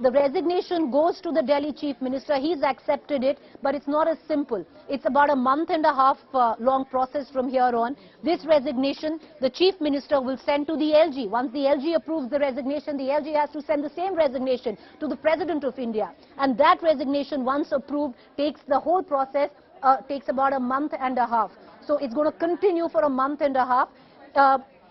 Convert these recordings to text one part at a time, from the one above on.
the resignation goes to the Delhi Chief Minister. He's accepted it, but it's not as simple. It's about a month and a half long process from here on. This resignation, the Chief Minister will send to the LG. Once the LG approves the resignation, the LG has to send the same resignation to the President of India. And that resignation, once approved, takes the whole process, takes about a month and a half. So it's going to continue for a month and a half.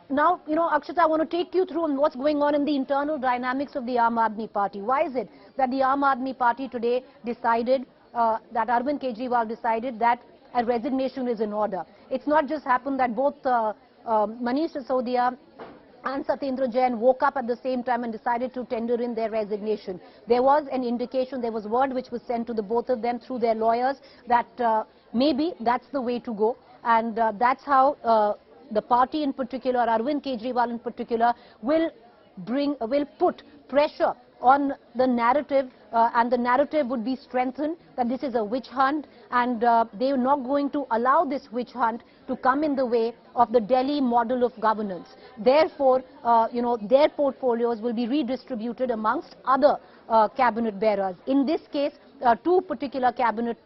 Now, Akshata, I want to take you through on what's going on in the internal dynamics of the Aam Aadmi Party. Why is it that the Aam Aadmi Party today decided, that Arvind Kejriwal decided that a resignation is in order? It's not just happened that both Manish Sisodia and Satyendar Jain woke up at the same time and decided to tender in their resignation. There was an indication, there was word which was sent to the both of them through their lawyers that maybe that's the way to go. And that's how the party in particular, Arvind Kejriwal in particular, will put pressure on the narrative, and the narrative would be strengthened that this is a witch hunt, and they are not going to allow this witch hunt to come in the way of the Delhi model of governance. Therefore, their portfolios will be redistributed amongst other cabinet bearers. In this case, two particular cabinet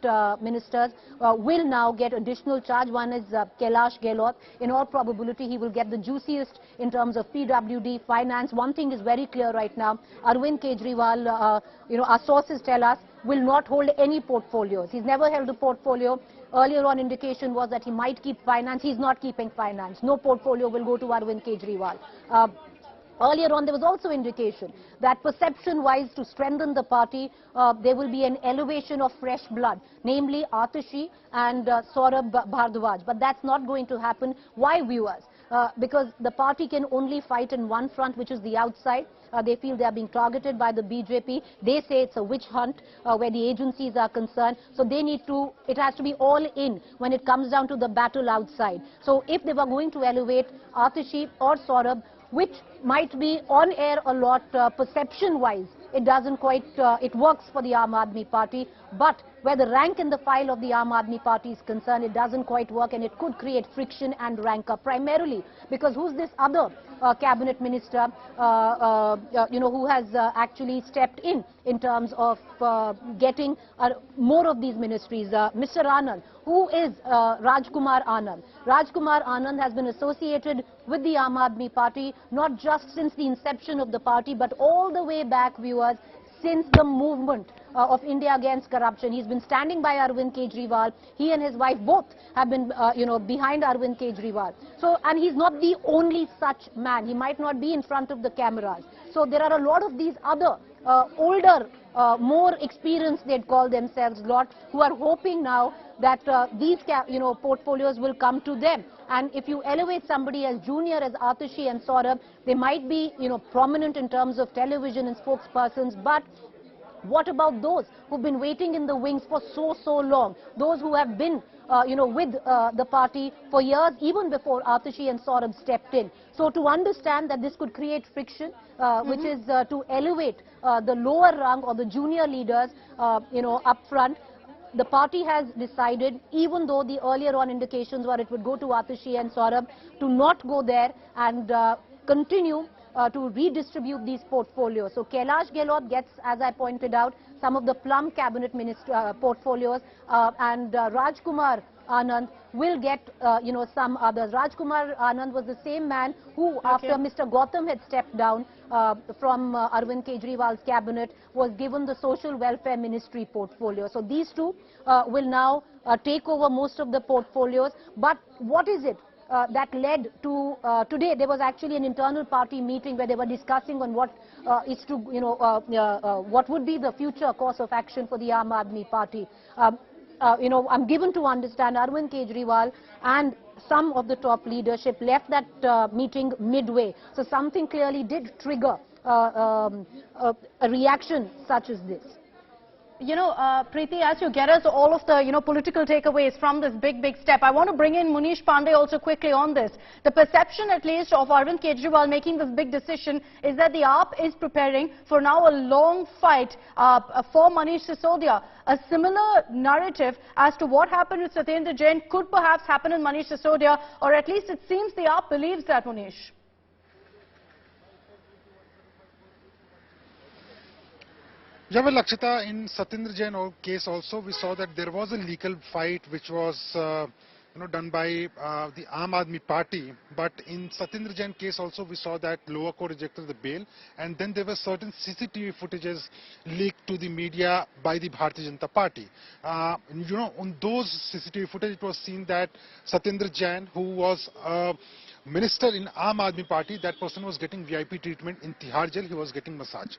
ministers will now get additional charge. One is Kailash Gehlot. In all probability, he will get the juiciest in terms of PWD, finance. One thing is very clear right now. Arvind Kejriwal, our sources tell us, will not hold any portfolios. He's never held a portfolio. Earlier on, indication was that he might keep finance. He's not keeping finance. No portfolio will go to Arvind Kejriwal. Earlier on, there was also indication that perception-wise, to strengthen the party, there will be an elevation of fresh blood, namely Atishi and Saurabh Bhardwaj. But that's not going to happen. Why, viewers? Because the party can only fight in one front, which is the outside. They feel they are being targeted by the BJP. They say it's a witch hunt where the agencies are concerned. So they need to, it has to be all in when it comes down to the battle outside. So if they were going to elevate Atishi or Saurabh, which might be on air a lot perception-wise, it doesn't quite, it works for the Aam Aadmi Party, but where the rank and the file of the Aam Aadmi Party is concerned, it doesn't quite work, and it could create friction and rancor, primarily because who's this other cabinet minister, who has actually stepped in terms of getting more of these ministries, Mr. Anand, who is Rajkumar Anand. Rajkumar Anand has been associated with the Aam Aadmi Party not just since the inception of the party, but all the way back, viewers, since the movement of India against corruption. He's been standing by Arvind Kejriwal. He and his wife both have been, behind Arvind Kejriwal. So, and he's not the only such man. He might not be in front of the cameras. So there are a lot of these other older, more experienced, they'd call themselves, lot, who are hoping now that these portfolios will come to them. And if you elevate somebody as junior as Atishi and Saurabh, they might be prominent in terms of television and spokespersons, but what about those who've been waiting in the wings for so long? Those who have been with the party for years, even before Atishi and Saurabh stepped in. So to understand that this could create friction, which is to elevate the lower rung or the junior leaders, up front, the party has decided, even though the earlier on indications were it would go to Atishi and Saurabh, to not go there and continue to redistribute these portfolios. So Kailash Gehlot gets, as I pointed out, some of the plum cabinet portfolios, and Rajkumar Anand will get, some others. Rajkumar Anand was the same man who, after Mr. Gautam had stepped down from Arvind Kejriwal's cabinet, was given the social welfare ministry portfolio. So these two will now take over most of the portfolios. But what is it that led to today? There was actually an internal party meeting where they were discussing on what is to, what would be the future course of action for the Aam Aadmi Party. I'm given to understand Arvind Kejriwal and some of the top leadership left that meeting midway. So something clearly did trigger a reaction such as this. Preeti, as you get us all of the, political takeaways from this big step, I want to bring in Manish Pandey also quickly on this. The perception, at least, of Arvind Kejriwal making this big decision is that the AAP is preparing for now a long fight for Manish Sisodia. A similar narrative as to what happened with Satyendar Jain could perhaps happen in Manish Sisodia, or at least it seems the AAP believes that, Manish. Yeah, well, Lakshita, in Satyendar Jain case also, we saw that there was a legal fight which was done by the Aam Aadmi Party. But in Satyendar Jain case also, we saw that lower court rejected the bail, and then there were certain CCTV footages leaked to the media by the Bharatiya Janata Party. On those CCTV footage, it was seen that Satyendar Jain, who was minister in Aam Aadmi Party, that person was getting VIP treatment in Tihar jail. He was getting massage.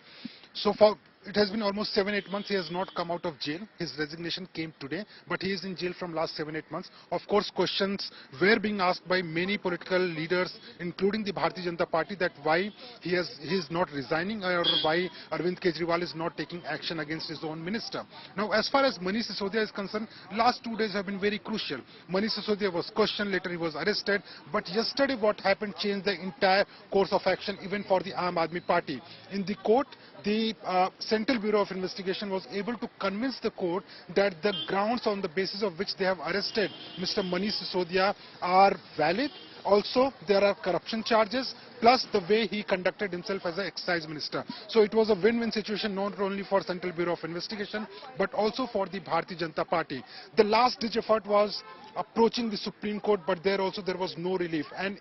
So far, it has been almost 7-8 months. He has not come out of jail. His resignation came today, but he is in jail from last 7-8 months. Of course, questions were being asked by many political leaders, including the Bharatiya Janata Party, that why he is not resigning, or why Arvind Kejriwal is not taking action against his own minister. Now, as far as Manish Sisodia is concerned, last 2 days have been very crucial. Manish Sisodia was questioned, later he was arrested, but yesterday what happened changed the entire course of action, even for the Aam Aadmi Party. In the court, the Central Bureau of Investigation was able to convince the court that the grounds on the basis of which they have arrested Mr. Manish Sisodia are valid. Also, there are corruption charges, plus the way he conducted himself as an excise minister. So it was a win-win situation, not only for Central Bureau of Investigation, but also for the Bharatiya Janata Party. The last-ditch effort was approaching the Supreme Court, but there also there was no relief. And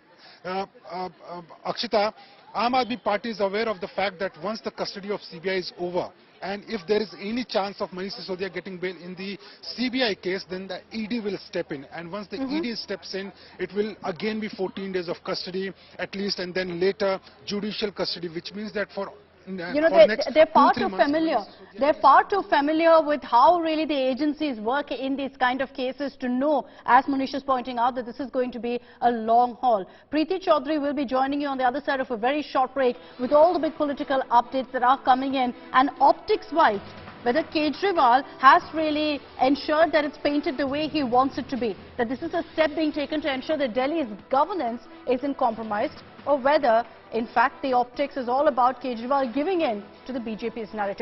Akshita, Aam Aadmi Party is aware of the fact that once the custody of CBI is over, and if there is any chance of Manish Sisodia getting bail in the CBI case, then the ED will step in. And once the ED steps in, it will again be 14 days of custody at least, and then later judicial custody, which means that for they're far too familiar. They're far too familiar with how really the agencies work in these kind of cases to know, as Manish is pointing out, that this is going to be a long haul. Preeti Chaudhary will be joining you on the other side of a very short break with all the big political updates that are coming in, and optics-wise, whether Kejriwal has really ensured that it's painted the way he wants it to be, that this is a step being taken to ensure that Delhi's governance isn't compromised, or whether, in fact, the optics is all about Kejriwal giving in to the BJP's narrative.